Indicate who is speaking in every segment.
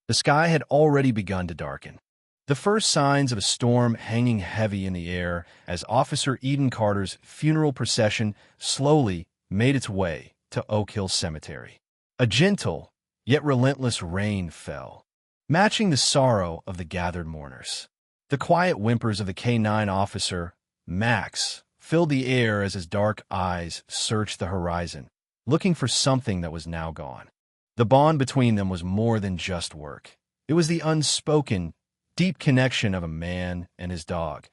Speaker 1: The sky had already begun to darken. The first signs of a storm hanging heavy in the air as Officer Eden Carter's funeral procession slowly made its way to Oak Hill Cemetery. A gentle, yet relentless rain fell, matching the sorrow of the gathered mourners. The quiet whimpers of the K-9 officer, Max, filled the air as his dark eyes searched the horizon, looking for something that was now gone. The bond between them was more than just work. It was the unspoken, deep connection of a man and his dog,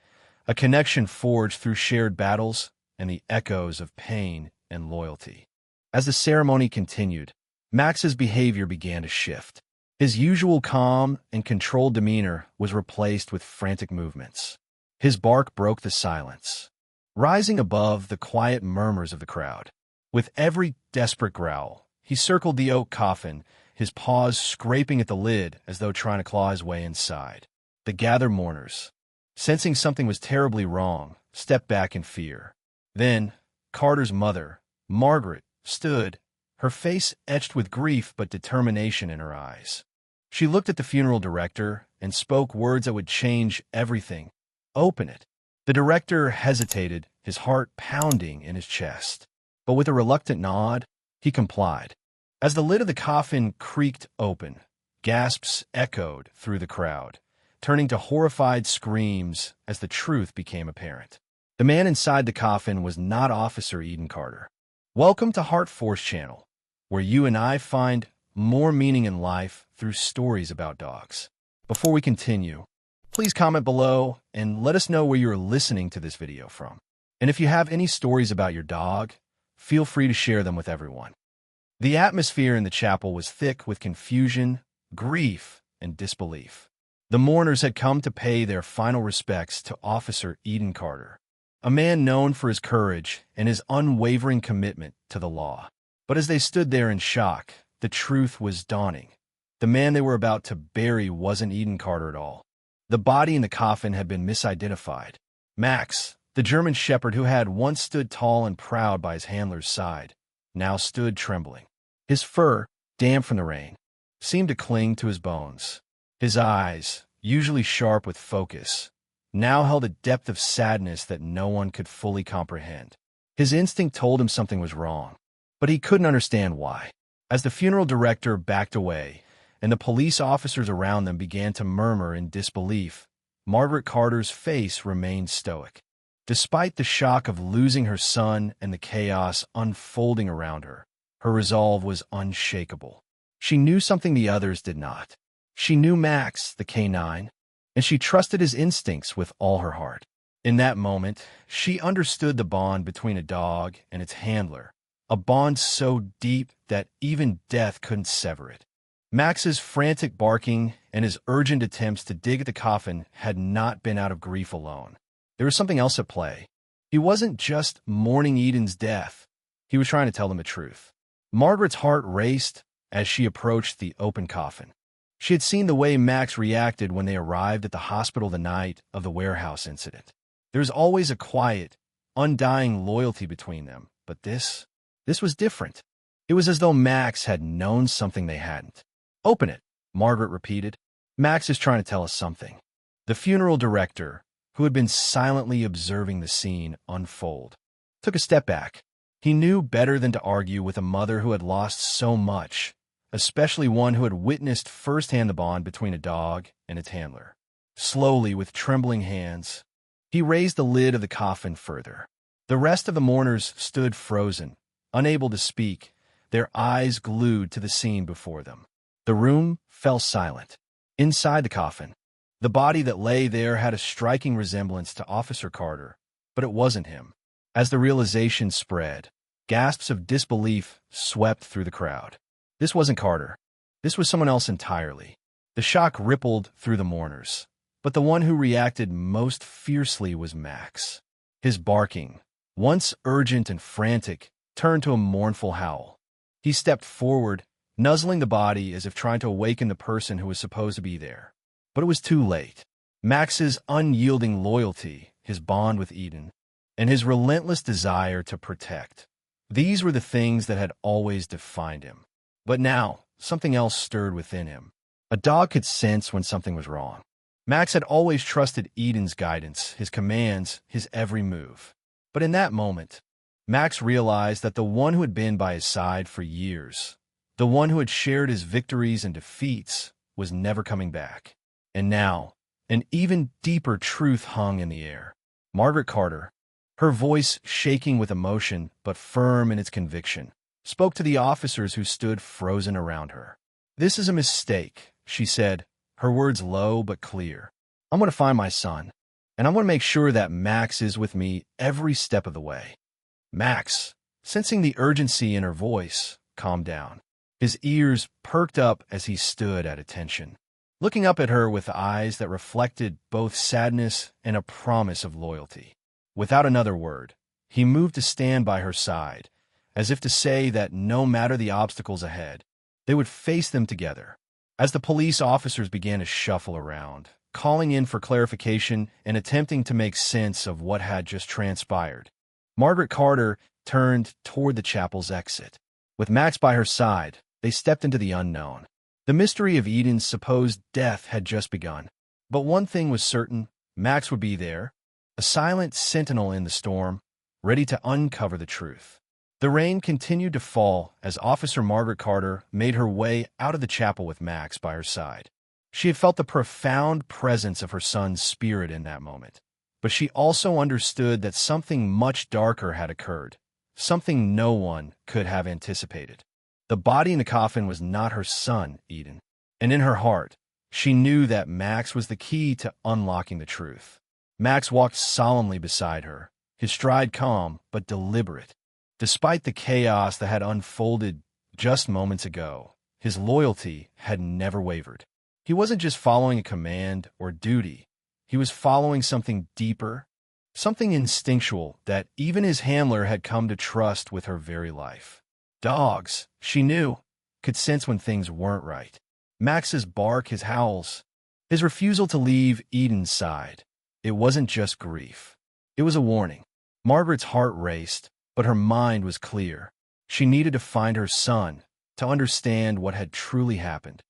Speaker 1: a connection forged through shared battles and the echoes of pain and loyalty. As the ceremony continued, Max's behavior began to shift. His usual calm and controlled demeanor was replaced with frantic movements. His bark broke the silence, rising above the quiet murmurs of the crowd. With every desperate growl, he circled the oak coffin, his paws scraping at the lid as though trying to claw his way inside. The gathered mourners, sensing something was terribly wrong, stepped back in fear. Then, Carter's mother, Margaret, stood, her face etched with grief but determination in her eyes. She looked at the funeral director and spoke words that would change everything. "Open it." The director hesitated, his heart pounding in his chest. But with a reluctant nod, he complied. As the lid of the coffin creaked open, gasps echoed through the crowd, turning to horrified screams as the truth became apparent. The man inside the coffin was not Officer Eden Carter. Welcome to HeartForce channel, where you and I find more meaning in life through stories about dogs. Before we continue, please comment below and let us know where you're listening to this video from. And if you have any stories about your dog, feel free to share them with everyone. The atmosphere in the chapel was thick with confusion, grief, and disbelief. The mourners had come to pay their final respects to Officer Eden Carter, a man known for his courage and his unwavering commitment to the law. But as they stood there in shock, the truth was dawning. The man they were about to bury wasn't Eden Carter at all. The body in the coffin had been misidentified. Max, the German shepherd who had once stood tall and proud by his handler's side, now stood trembling. His fur, damp from the rain, seemed to cling to his bones. His eyes, usually sharp with focus, now held a depth of sadness that no one could fully comprehend. His instinct told him something was wrong, but he couldn't understand why. As the funeral director backed away and the police officers around them began to murmur in disbelief, Margaret Carter's face remained stoic. Despite the shock of losing her son and the chaos unfolding around her, her resolve was unshakable. She knew something the others did not. She knew Max, the K-9, and she trusted his instincts with all her heart. In that moment, she understood the bond between a dog and its handler, a bond so deep that even death couldn't sever it. Max's frantic barking and his urgent attempts to dig at the coffin had not been out of grief alone. There was something else at play. He wasn't just mourning Eden's death. He was trying to tell them the truth. Margaret's heart raced as she approached the open coffin. She had seen the way Max reacted when they arrived at the hospital the night of the warehouse incident. There's always a quiet, undying loyalty between them, but this was different. It was as though Max had known something they hadn't. "Open it," Margaret repeated. "Max is trying to tell us something." The funeral director, who had been silently observing the scene unfold, took a step back. He knew better than to argue with a mother who had lost so much, especially one who had witnessed firsthand the bond between a dog and its handler. Slowly, with trembling hands, he raised the lid of the coffin further. The rest of the mourners stood frozen, unable to speak, their eyes glued to the scene before them. The room fell silent. Inside the coffin, the body that lay there had a striking resemblance to Officer Carter, but it wasn't him. As the realization spread, gasps of disbelief swept through the crowd. This wasn't Carter. This was someone else entirely. The shock rippled through the mourners, but the one who reacted most fiercely was Max. His barking, once urgent and frantic, turned to a mournful howl. He stepped forward, nuzzling the body as if trying to awaken the person who was supposed to be there. But it was too late. Max's unyielding loyalty, his bond with Eden, and his relentless desire to protect. These were the things that had always defined him. But now, something else stirred within him. A dog could sense when something was wrong. Max had always trusted Eden's guidance, his commands, his every move. But in that moment, Max realized that the one who had been by his side for years, the one who had shared his victories and defeats, was never coming back. And now, an even deeper truth hung in the air. Margaret Carter, her voice shaking with emotion but firm in its conviction, spoke to the officers who stood frozen around her. "This is a mistake," she said, her words low but clear. "I'm going to find my son, and I'm going to make sure that Max is with me every step of the way." Max, sensing the urgency in her voice, calmed down. His ears perked up as he stood at attention, looking up at her with eyes that reflected both sadness and a promise of loyalty. Without another word, he moved to stand by her side, as if to say that no matter the obstacles ahead, they would face them together. As the police officers began to shuffle around, calling in for clarification and attempting to make sense of what had just transpired, Margaret Carter turned toward the chapel's exit. With Max by her side, they stepped into the unknown. The mystery of Eden's supposed death had just begun. But one thing was certain: Max would be there, a silent sentinel in the storm, ready to uncover the truth. The rain continued to fall as Officer Margaret Carter made her way out of the chapel with Max by her side. She had felt the profound presence of her son's spirit in that moment, but she also understood that something much darker had occurred, something no one could have anticipated. The body in the coffin was not her son, Eden, and in her heart, she knew that Max was the key to unlocking the truth. Max walked solemnly beside her, his stride calm but deliberate. Despite the chaos that had unfolded just moments ago, his loyalty had never wavered. He wasn't just following a command or duty. He was following something deeper, something instinctual that even his handler had come to trust with her very life. Dogs, she knew, could sense when things weren't right. Max's bark, his howls, his refusal to leave Eden's side. It wasn't just grief. It was a warning. Margaret's heart raced, but her mind was clear. She needed to find her son, to understand what had truly happened,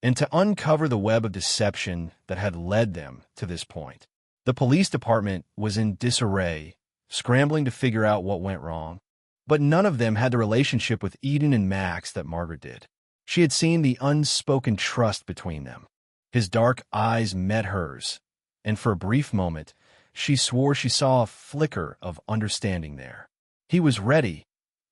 Speaker 1: and to uncover the web of deception that had led them to this point. The police department was in disarray, scrambling to figure out what went wrong. But none of them had the relationship with Eden and Max that Margaret did. She had seen the unspoken trust between them. His dark eyes met hers, and for a brief moment, she swore she saw a flicker of understanding there. He was ready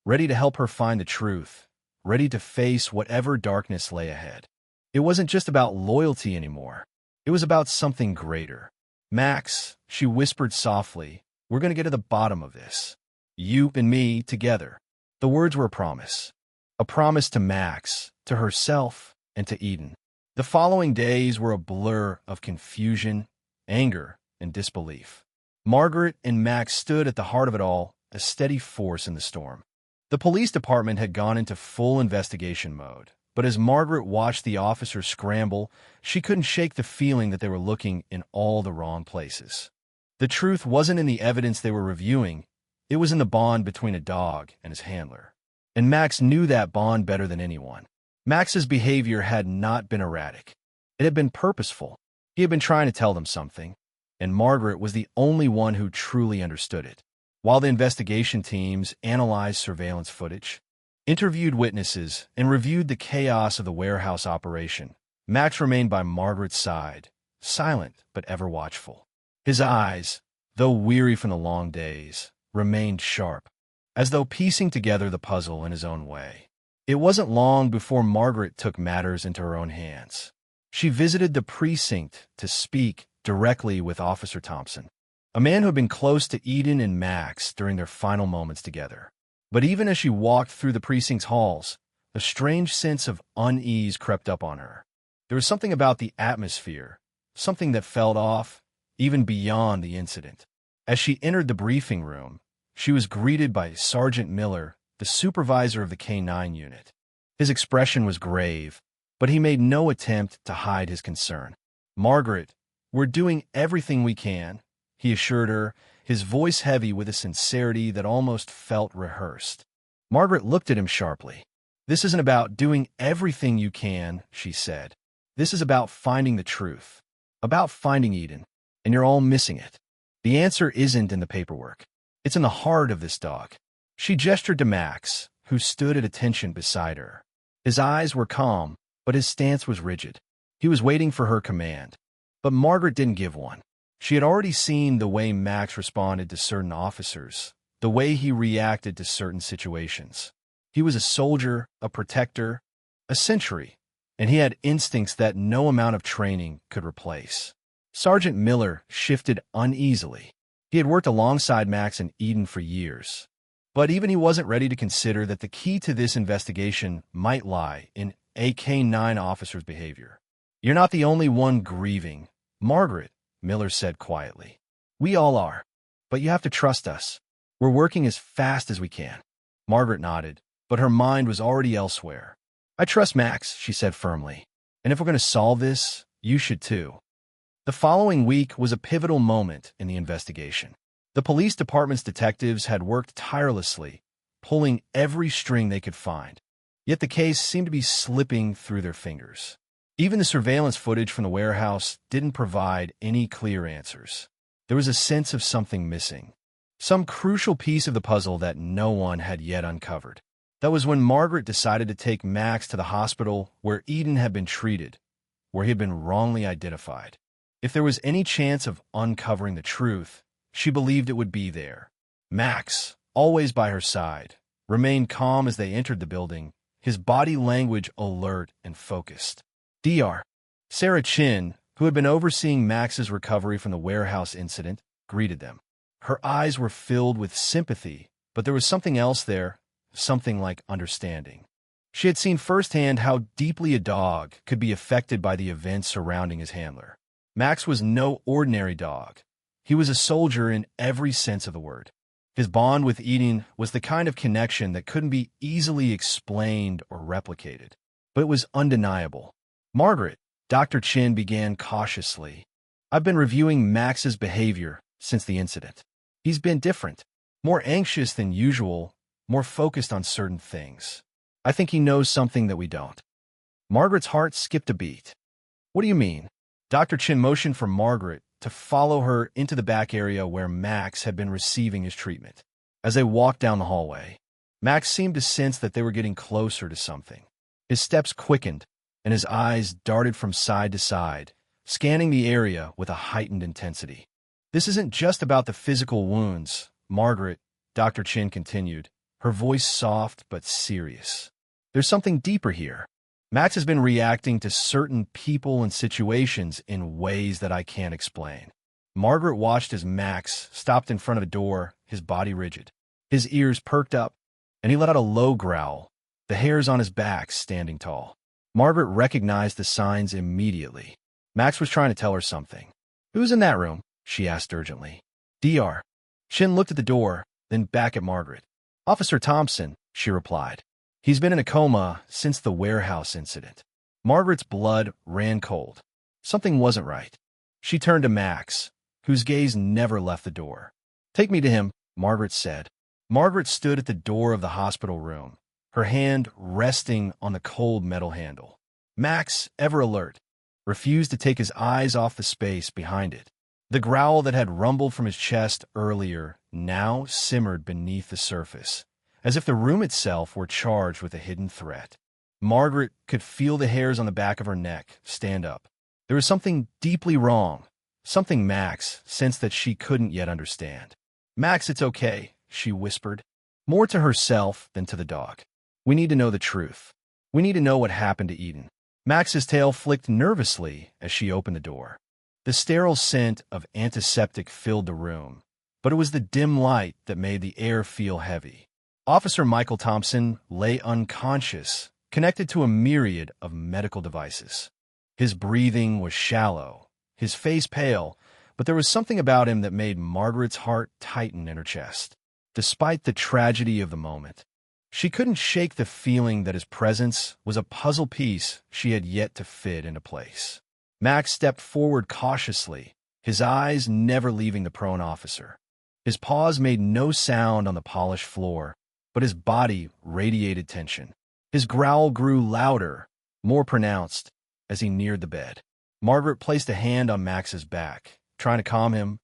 Speaker 1: to help her find the truth, ready to face whatever darkness lay ahead. It wasn't just about loyalty anymore. It was about something greater. "Max," she whispered softly, "we're going to get to the bottom of this. You and me together." The words were a promise to Max, to herself, and to Eden. The following days were a blur of confusion, anger, and disbelief. Margaret and Max stood at the heart of it all, a steady force in the storm. The police department had gone into full investigation mode, but as Margaret watched the officers scramble, she couldn't shake the feeling that they were looking in all the wrong places. The truth wasn't in the evidence they were reviewing. It was in the bond between a dog and his handler. And Max knew that bond better than anyone. Max's behavior had not been erratic. It had been purposeful. He had been trying to tell them something, and Margaret was the only one who truly understood it. While the investigation teams analyzed surveillance footage, interviewed witnesses, and reviewed the chaos of the warehouse operation, Max remained by Margaret's side, silent but ever watchful. His eyes, though weary from the long days, remained sharp, as though piecing together the puzzle in his own way. It wasn't long before Margaret took matters into her own hands. She visited the precinct to speak directly with Officer Thompson, a man who had been close to Eden and Max during their final moments together. But even as she walked through the precinct's halls, a strange sense of unease crept up on her. There was something about the atmosphere, something that felt off, even beyond the incident. As she entered the briefing room, she was greeted by Sergeant Miller, the supervisor of the K-9 unit. His expression was grave, but he made no attempt to hide his concern. "Margaret, we're doing everything we can," he assured her, his voice heavy with a sincerity that almost felt rehearsed. Margaret looked at him sharply. "This isn't about doing everything you can," she said. This is about finding the truth, about finding Eden, and you're all missing it. The answer isn't in the paperwork. It's in the heart of this dog. She gestured to Max, who stood at attention beside her. His eyes were calm, but his stance was rigid. He was waiting for her command. But Margaret didn't give one. She had already seen the way Max responded to certain officers, the way he reacted to certain situations. He was a soldier, a protector, a sentry, and he had instincts that no amount of training could replace. Sergeant Miller shifted uneasily. He had worked alongside Max and Eden for years. But even he wasn't ready to consider that the key to this investigation might lie in a K-9 officer's behavior. "You're not the only one grieving, Margaret," Miller said quietly. "We all are. But you have to trust us. We're working as fast as we can." Margaret nodded, but her mind was already elsewhere. "I trust Max," she said firmly. "And if we're going to solve this, you should too." The following week was a pivotal moment in the investigation. The police department's detectives had worked tirelessly, pulling every string they could find. Yet the case seemed to be slipping through their fingers. Even the surveillance footage from the warehouse didn't provide any clear answers. There was a sense of something missing, some crucial piece of the puzzle that no one had yet uncovered. That was when Margaret decided to take Max to the hospital where Eden had been treated, where he had been wrongly identified. If there was any chance of uncovering the truth, she believed it would be there. Max, always by her side, remained calm as they entered the building, his body language alert and focused. Dr. Sarah Chin, who had been overseeing Max's recovery from the warehouse incident, greeted them. Her eyes were filled with sympathy, but there was something else there, something like understanding. She had seen firsthand how deeply a dog could be affected by the events surrounding his handler. Max was no ordinary dog. He was a soldier in every sense of the word. His bond with Eden was the kind of connection that couldn't be easily explained or replicated, but it was undeniable. "Margaret," Dr. Chin began cautiously, "I've been reviewing Max's behavior since the incident. He's been different, more anxious than usual, more focused on certain things. I think he knows something that we don't." Margaret's heart skipped a beat. "What do you mean?" Dr. Chin motioned for Margaret to follow her into the back area where Max had been receiving his treatment. As they walked down the hallway, Max seemed to sense that they were getting closer to something. His steps quickened, and his eyes darted from side to side, scanning the area with a heightened intensity. "This isn't just about the physical wounds, Margaret," Dr. Chin continued, her voice soft but serious. "There's something deeper here. Max has been reacting to certain people and situations in ways that I can't explain." Margaret watched as Max stopped in front of a door, his body rigid. His ears perked up, and he let out a low growl, the hairs on his back standing tall. Margaret recognized the signs immediately. Max was trying to tell her something. "Who's in that room?" she asked urgently. "Dr. Chin looked at the door, then back at Margaret. "Officer Thompson," she replied. "He's been in a coma since the warehouse incident." Margaret's blood ran cold. Something wasn't right. She turned to Max, whose gaze never left the door. "Take me to him," Margaret said. Margaret stood at the door of the hospital room, her hand resting on the cold metal handle. Max, ever alert, refused to take his eyes off the space behind it. The growl that had rumbled from his chest earlier now simmered beneath the surface, as if the room itself were charged with a hidden threat. Margaret could feel the hairs on the back of her neck stand up. There was something deeply wrong, something Max sensed that she couldn't yet understand. "Max, it's okay," she whispered, more to herself than to the dog. "We need to know the truth. We need to know what happened to Eden." Max's tail flicked nervously as she opened the door. The sterile scent of antiseptic filled the room, but it was the dim light that made the air feel heavy. Officer Michael Thompson lay unconscious, connected to a myriad of medical devices. His breathing was shallow, his face pale, but there was something about him that made Margaret's heart tighten in her chest. Despite the tragedy of the moment, she couldn't shake the feeling that his presence was a puzzle piece she had yet to fit into place. Max stepped forward cautiously, his eyes never leaving the prone officer. His paws made no sound on the polished floor, but his body radiated tension. His growl grew louder, more pronounced, as he neared the bed. Margaret placed a hand on Max's back, trying to calm him,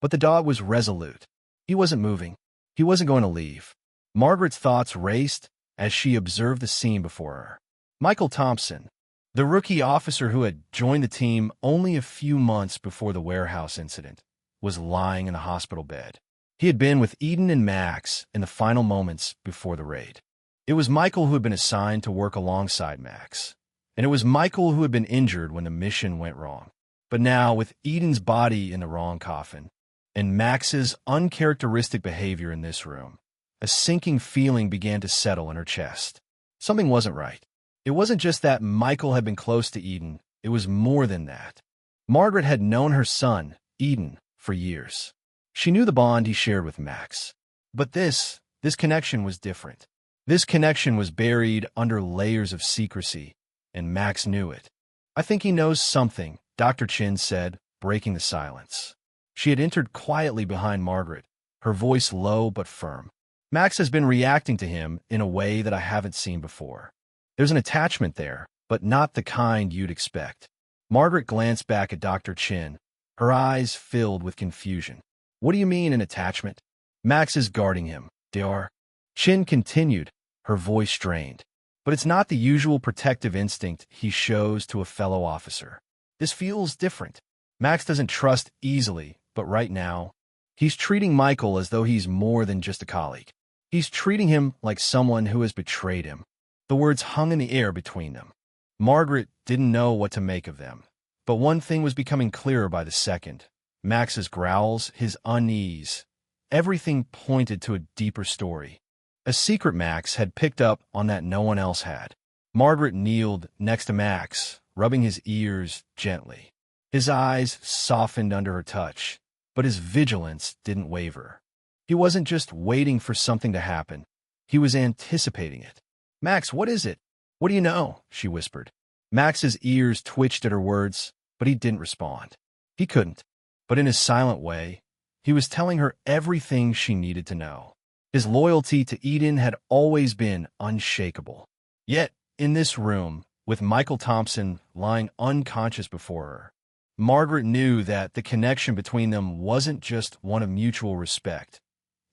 Speaker 1: but the dog was resolute. He wasn't moving. He wasn't going to leave. Margaret's thoughts raced as she observed the scene before her. Michael Thompson, the rookie officer who had joined the team only a few months before the warehouse incident, was lying in the hospital bed. He had been with Eden and Max in the final moments before the raid. It was Michael who had been assigned to work alongside Max, and it was Michael who had been injured when the mission went wrong. But now, with Eden's body in the wrong coffin, and Max's uncharacteristic behavior in this room, a sinking feeling began to settle in her chest. Something wasn't right. It wasn't just that Michael had been close to Eden, it was more than that. Margaret had known her son, Eden, for years. She knew the bond he shared with Max. But this connection was different. This connection was buried under layers of secrecy, and Max knew it. "I think he knows something," Dr. Chin said, breaking the silence. She had entered quietly behind Margaret, her voice low but firm. "Max has been reacting to him in a way that I haven't seen before. There's an attachment there, but not the kind you'd expect." Margaret glanced back at Dr. Chin, her eyes filled with confusion. "What do you mean, an attachment?" "Max is guarding him, Dr. Chin continued, her voice strained. "But it's not the usual protective instinct he shows to a fellow officer. This feels different. Max doesn't trust easily, but right now, he's treating Michael as though he's more than just a colleague. He's treating him like someone who has betrayed him." The words hung in the air between them. Margaret didn't know what to make of them. But one thing was becoming clearer by the second. Max's growls, his unease, everything pointed to a deeper story. A secret Max had picked up on that no one else had. Margaret kneeled next to Max, rubbing his ears gently. His eyes softened under her touch, but his vigilance didn't waver. He wasn't just waiting for something to happen. He was anticipating it. "Max, what is it? What do you know?" she whispered. Max's ears twitched at her words, but he didn't respond. He couldn't. But in his silent way, he was telling her everything she needed to know. His loyalty to Eden had always been unshakable. Yet, in this room, with Michael Thompson lying unconscious before her, Margaret knew that the connection between them wasn't just one of mutual respect.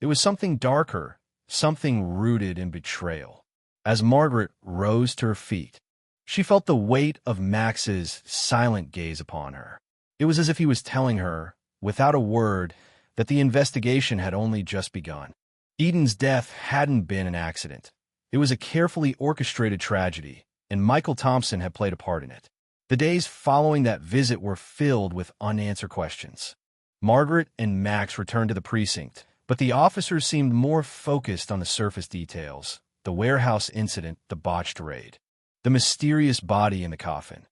Speaker 1: It was something darker, something rooted in betrayal. As Margaret rose to her feet, she felt the weight of Max's silent gaze upon her. It was as if he was telling her, without a word, that the investigation had only just begun. Eden's death hadn't been an accident. It was a carefully orchestrated tragedy, and Michael Thompson had played a part in it. The days following that visit were filled with unanswered questions. Margaret and Max returned to the precinct, but the officers seemed more focused on the surface details: the warehouse incident, the botched raid, the mysterious body in the coffin,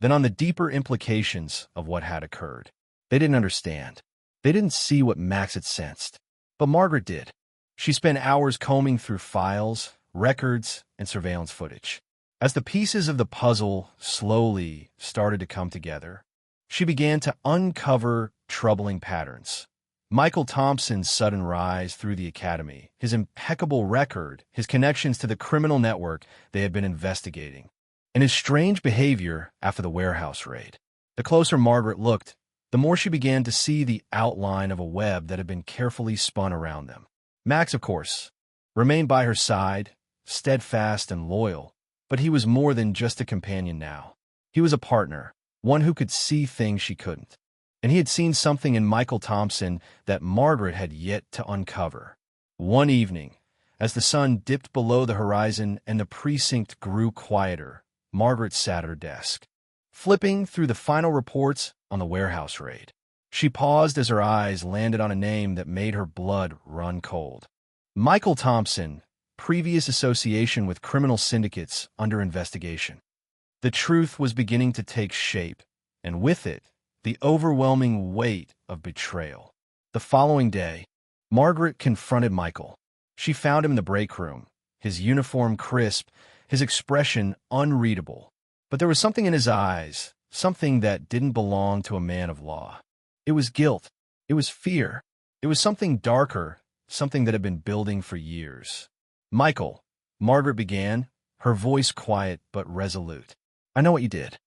Speaker 1: than on the deeper implications of what had occurred. They didn't understand. They didn't see what Max had sensed. But Margaret did. She spent hours combing through files, records, and surveillance footage. As the pieces of the puzzle slowly started to come together, she began to uncover troubling patterns. Michael Thompson's sudden rise through the academy, his impeccable record, his connections to the criminal network they had been investigating, and his strange behavior after the warehouse raid. The closer Margaret looked, the more she began to see the outline of a web that had been carefully spun around them. Max, of course, remained by her side, steadfast and loyal, but he was more than just a companion now. He was a partner, one who could see things she couldn't. And he had seen something in Michael Thompson that Margaret had yet to uncover. One evening, as the sun dipped below the horizon and the precinct grew quieter, Margaret sat at her desk, flipping through the final reports on the warehouse raid. She paused as her eyes landed on a name that made her blood run cold. Michael Thompson, previous association with criminal syndicates under investigation. The truth was beginning to take shape, and with it, the overwhelming weight of betrayal. The following day, Margaret confronted Michael. She found him in the break room, his uniform crisp, his expression unreadable. But there was something in his eyes, something that didn't belong to a man of law. It was guilt. It was fear. It was something darker, something that had been building for years. "Michael," Margaret began, her voice quiet but resolute. "I know what you did.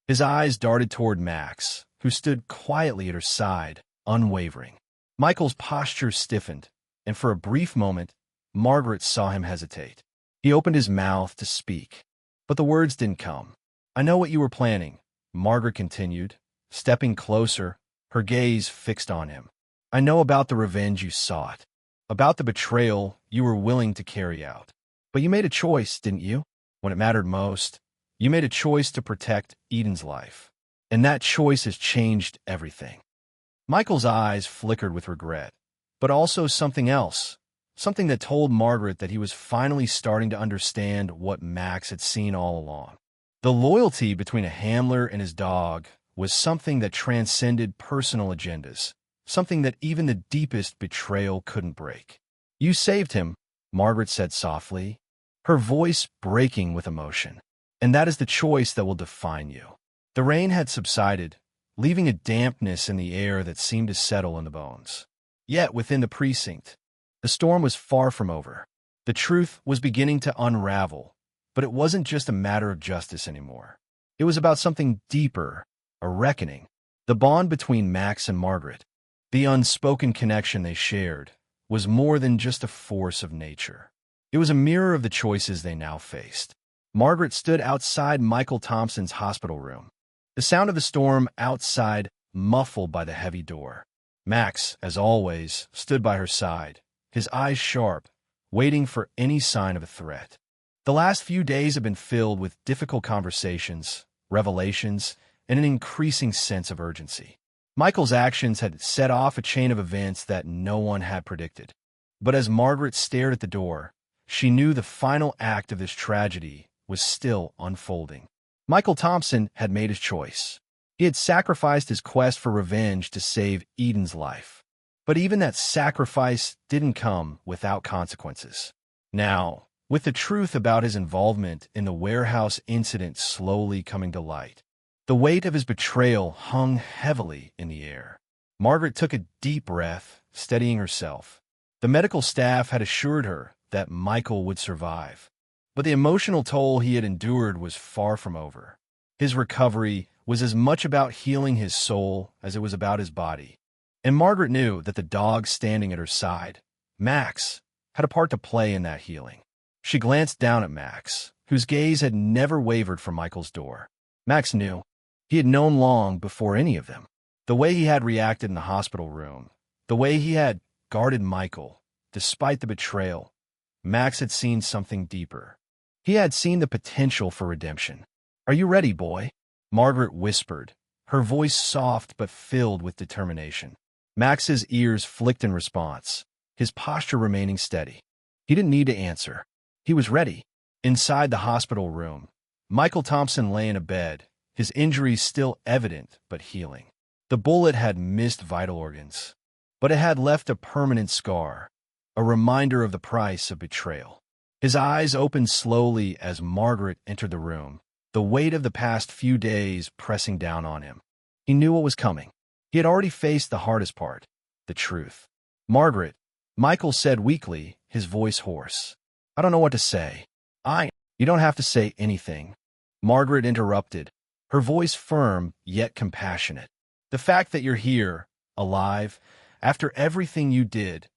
Speaker 1: His eyes darted toward Max, who stood quietly at her side, unwavering. Michael's posture stiffened, and for a brief moment, Margaret saw him hesitate. He opened his mouth to speak, but the words didn't come. "I know what you were planning," Margaret continued, stepping closer, her gaze fixed on him. "I know about the revenge you sought, about the betrayal you were willing to carry out. But you made a choice, didn't you? When it mattered most, you made a choice to protect Eden's life. And that choice has changed everything." Michael's eyes flickered with regret, but also something else, something that told Margaret that he was finally starting to understand what Max had seen all along. The loyalty between a handler and his dog was something that transcended personal agendas, something that even the deepest betrayal couldn't break. "You saved him," Margaret said softly, her voice breaking with emotion. "And that is the choice that will define you." The rain had subsided, leaving a dampness in the air that seemed to settle in the bones. Yet within the precinct, the storm was far from over. The truth was beginning to unravel, but it wasn't just a matter of justice anymore. It was about something deeper, a reckoning. The bond between Max and Margaret, the unspoken connection they shared, was more than just a force of nature. It was a mirror of the choices they now faced. Margaret stood outside Michael Thompson's hospital room, the sound of the storm outside muffled by the heavy door. Max, as always, stood by her side, his eyes sharp, waiting for any sign of a threat. The last few days had been filled with difficult conversations, revelations, and an increasing sense of urgency. Michael's actions had set off a chain of events that no one had predicted. But as Margaret stared at the door, she knew the final act of this tragedy was still unfolding. Michael Thompson had made his choice. He had sacrificed his quest for revenge to save Eden's life. But even that sacrifice didn't come without consequences. Now, with the truth about his involvement in the warehouse incident slowly coming to light, the weight of his betrayal hung heavily in the air. Margaret took a deep breath, steadying herself. The medical staff had assured her that Michael would survive, but the emotional toll he had endured was far from over. His recovery was as much about healing his soul as it was about his body. And Margaret knew that the dog standing at her side, Max, had a part to play in that healing. She glanced down at Max, whose gaze had never wavered from Michael's door. Max knew. He had known long before any of them. The way he had reacted in the hospital room, the way he had guarded Michael, despite the betrayal, Max had seen something deeper. He had seen the potential for redemption. "Are you ready, boy?" Margaret whispered, her voice soft but filled with determination. Max's ears flicked in response, his posture remaining steady. He didn't need to answer. He was ready. Inside the hospital room, Michael Thompson lay in a bed, his injuries still evident but healing. The bullet had missed vital organs, but it had left a permanent scar, a reminder of the price of betrayal. His eyes opened slowly as Margaret entered the room, the weight of the past few days pressing down on him. He knew what was coming. He had already faced the hardest part, the truth. "Margaret," Michael said weakly, his voice hoarse. "I don't know what to say." You don't have to say anything," Margaret interrupted, her voice firm yet compassionate. "The fact that you're here, alive, after everything you did,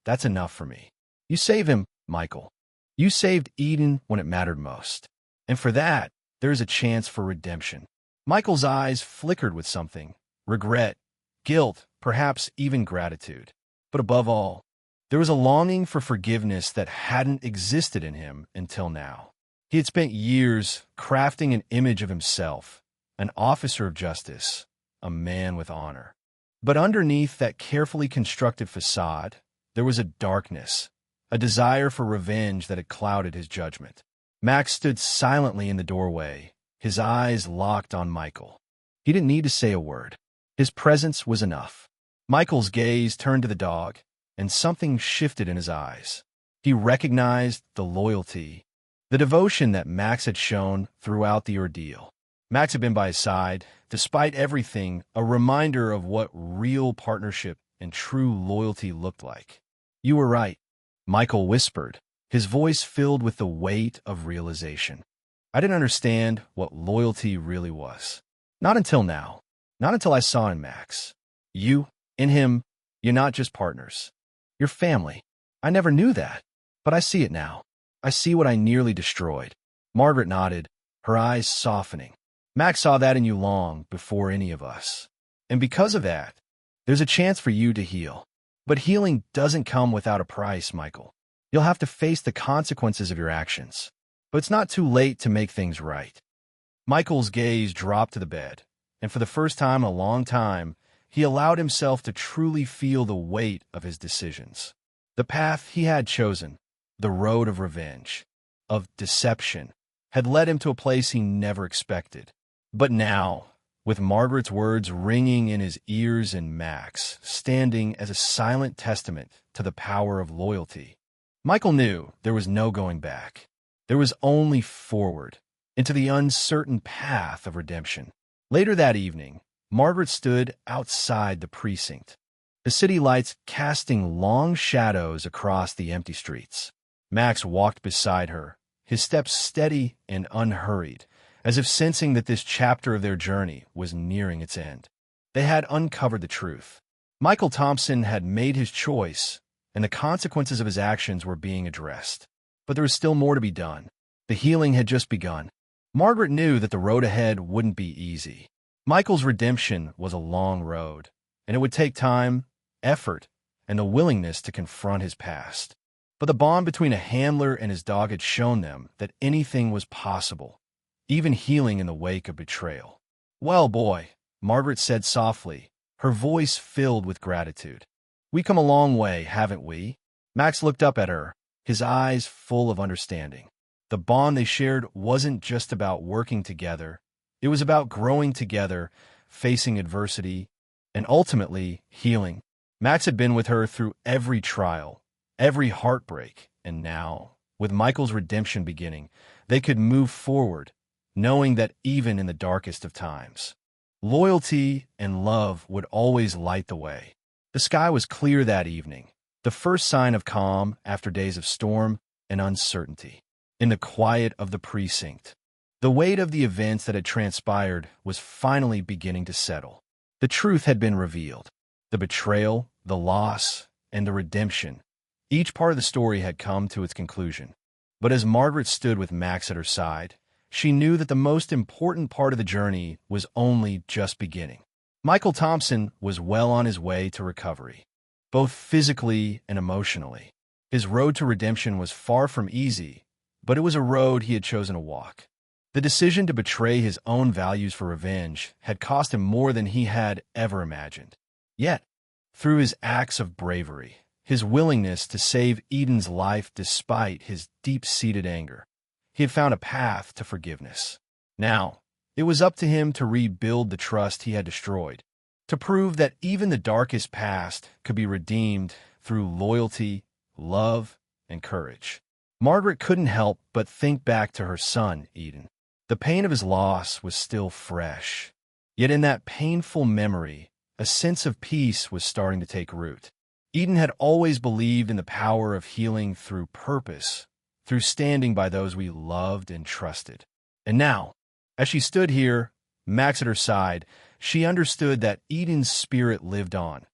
Speaker 1: that's enough for me. You saved him, Michael. You saved Eden when it mattered most. And for that, there is a chance for redemption." Michael's eyes flickered with something, regret, guilt, perhaps even gratitude. But above all, there was a longing for forgiveness that hadn't existed in him until now. He had spent years crafting an image of himself, an officer of justice, a man with honor. But underneath that carefully constructed facade, there was a darkness, a desire for revenge that had clouded his judgment. Max stood silently in the doorway, his eyes locked on Michael. He didn't need to say a word. His presence was enough. Michael's gaze turned to the dog, and something shifted in his eyes. He recognized the loyalty, the devotion that Max had shown throughout the ordeal. Max had been by his side, despite everything, a reminder of what real partnership and true loyalty looked like. "You were right," Michael whispered, his voice filled with the weight of realization. "I didn't understand what loyalty really was. Not until now. Not until I saw in Max. You, in him, you're not just partners. You're family. I never knew that, but I see it now. I see what I nearly destroyed. Margaret nodded, her eyes softening. Max saw that in you long before any of us. And because of that, there's a chance for you to heal. But healing doesn't come without a price, Michael. You'll have to face the consequences of your actions. But it's not too late to make things right. Michael's gaze dropped to the bed, and for the first time in a long time, he allowed himself to truly feel the weight of his decisions. The path he had chosen, the road of revenge, of deception, had led him to a place he never expected. But now, with Margaret's words ringing in his ears and Max standing as a silent testament to the power of loyalty, Michael knew there was no going back. There was only forward, into the uncertain path of redemption. Later that evening, Margaret stood outside the precinct, the city lights casting long shadows across the empty streets. Max walked beside her, his steps steady and unhurried, as if sensing that this chapter of their journey was nearing its end. They had uncovered the truth. Michael Thompson had made his choice, and the consequences of his actions were being addressed. But there was still more to be done. The healing had just begun. Margaret knew that the road ahead wouldn't be easy. Michael's redemption was a long road, and it would take time, effort, and the willingness to confront his past. But the bond between a handler and his dog had shown them that anything was possible, even healing in the wake of betrayal. "Well, boy," Margaret said softly, her voice filled with gratitude. "We come a long way, haven't we?" Max looked up at her, his eyes full of understanding. The bond they shared wasn't just about working together. It was about growing together, facing adversity, and ultimately healing. Max had been with her through every trial, every heartbreak, and now, with Michael's redemption beginning, they could move forward, knowing that even in the darkest of times, loyalty and love would always light the way. The sky was clear that evening, the first sign of calm after days of storm and uncertainty. In the quiet of the precinct, the weight of the events that had transpired was finally beginning to settle. The truth had been revealed. The betrayal, the loss, and the redemption. Each part of the story had come to its conclusion. But as Margaret stood with Max at her side, she knew that the most important part of the journey was only just beginning. Michael Thompson was well on his way to recovery, both physically and emotionally. His road to redemption was far from easy, but it was a road he had chosen to walk. The decision to betray his own values for revenge had cost him more than he had ever imagined. Yet, through his acts of bravery, his willingness to save Eden's life despite his deep-seated anger, he had found a path to forgiveness. Now, it was up to him to rebuild the trust he had destroyed, to prove that even the darkest past could be redeemed through loyalty, love, and courage. Margaret couldn't help but think back to her son, Eden. The pain of his loss was still fresh. Yet in that painful memory, a sense of peace was starting to take root. Eden had always believed in the power of healing through purpose, through standing by those we loved and trusted. And now, as she stood here, Max at her side, she understood that Eden's spirit lived on,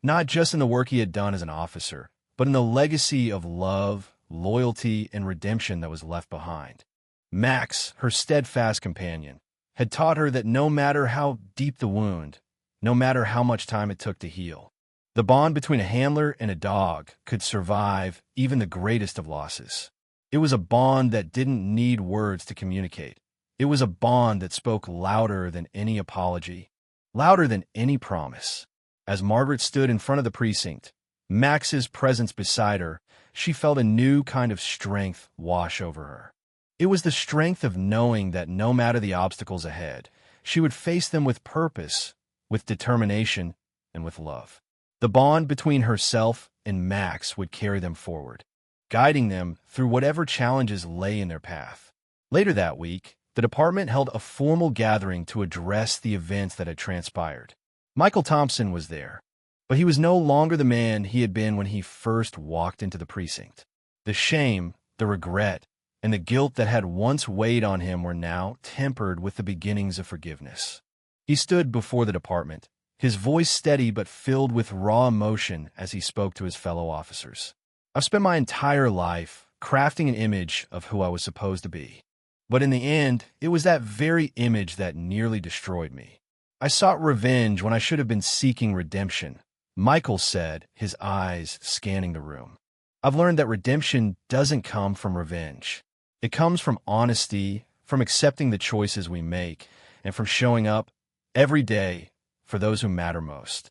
Speaker 1: not just in the work he had done as an officer, but in the legacy of love, loyalty, and redemption that was left behind. Max, her steadfast companion, had taught her that no matter how deep the wound, no matter how much time it took to heal, the bond between a handler and a dog could survive even the greatest of losses. It was a bond that didn't need words to communicate. It was a bond that spoke louder than any apology, louder than any promise. As Margaret stood in front of the precinct, Max's presence beside her, she felt a new kind of strength wash over her. It was the strength of knowing that no matter the obstacles ahead, she would face them with purpose, with determination, and with love. The bond between herself and Max would carry them forward, guiding them through whatever challenges lay in their path. Later that week, the department held a formal gathering to address the events that had transpired. Michael Thompson was there, but he was no longer the man he had been when he first walked into the precinct. The shame, the regret, and the guilt that had once weighed on him were now tempered with the beginnings of forgiveness. He stood before the department, his voice steady but filled with raw emotion as he spoke to his fellow officers. I've spent my entire life crafting an image of who I was supposed to be. But in the end, it was that very image that nearly destroyed me. I sought revenge when I should have been seeking redemption, Michael said, his eyes scanning the room. I've learned that redemption doesn't come from revenge. It comes from honesty, from accepting the choices we make, and from showing up every day for those who matter most.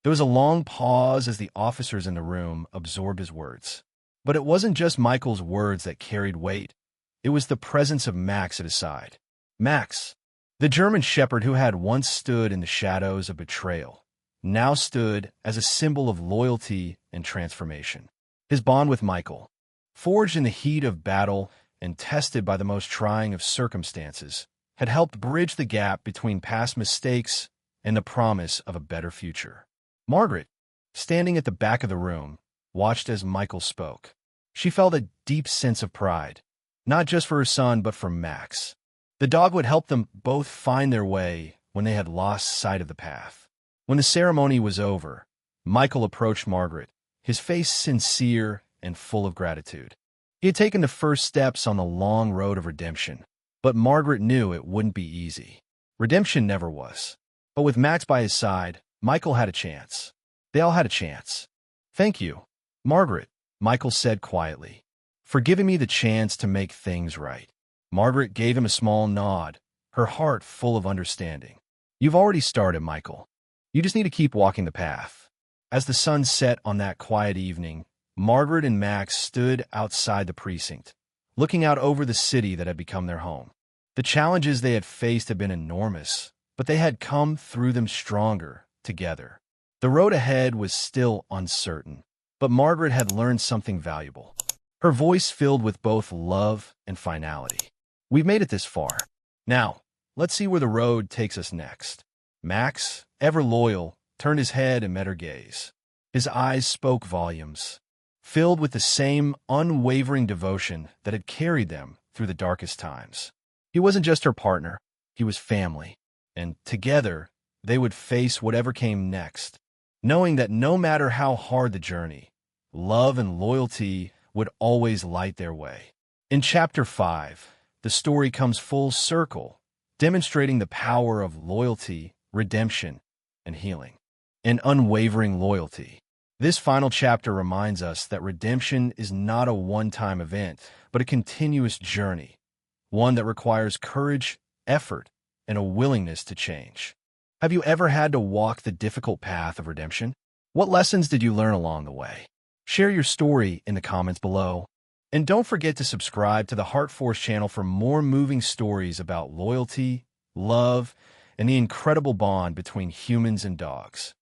Speaker 1: There was a long pause as the officers in the room absorbed his words. But it wasn't just Michael's words that carried weight. It was the presence of Max at his side. Max, the German shepherd who had once stood in the shadows of betrayal, now stood as a symbol of loyalty and transformation. His bond with Michael, forged in the heat of battle and tested by the most trying of circumstances, had helped bridge the gap between past mistakes and the promise of a better future. Margaret, standing at the back of the room, watched as Michael spoke. She felt a deep sense of pride, not just for her son but for Max. The dog would help them both find their way when they had lost sight of the path. When the ceremony was over, Michael approached Margaret, his face sincere and full of gratitude. He had taken the first steps on the long road of redemption, but Margaret knew it wouldn't be easy. Redemption never was. But with Max by his side, Michael had a chance. They all had a chance. "Thank you, Margaret," Michael said quietly, "for giving me the chance to make things right." Margaret gave him a small nod, her heart full of understanding. "You've already started, Michael. You just need to keep walking the path." As the sun set on that quiet evening, Margaret and Max stood outside the precinct, looking out over the city that had become their home. The challenges they had faced had been enormous, but they had come through them stronger together. The road ahead was still uncertain, but Margaret had learned something valuable. Her voice filled with both love and finality. "We've made it this far. Now, let's see where the road takes us next." Max, ever loyal, turned his head and met her gaze. His eyes spoke volumes, filled with the same unwavering devotion that had carried them through the darkest times. He wasn't just her partner, he was family, and together they would face whatever came next, knowing that no matter how hard the journey, love and loyalty would always light their way. In Chapter 5, the story comes full circle, demonstrating the power of loyalty, redemption, and healing. An unwavering loyalty. This final chapter reminds us that redemption is not a one-time event, but a continuous journey, one that requires courage, effort, and a willingness to change. Have you ever had to walk the difficult path of redemption? What lessons did you learn along the way? Share your story in the comments below. And don't forget to subscribe to the HeartForce channel for more moving stories about loyalty, love, and the incredible bond between humans and dogs.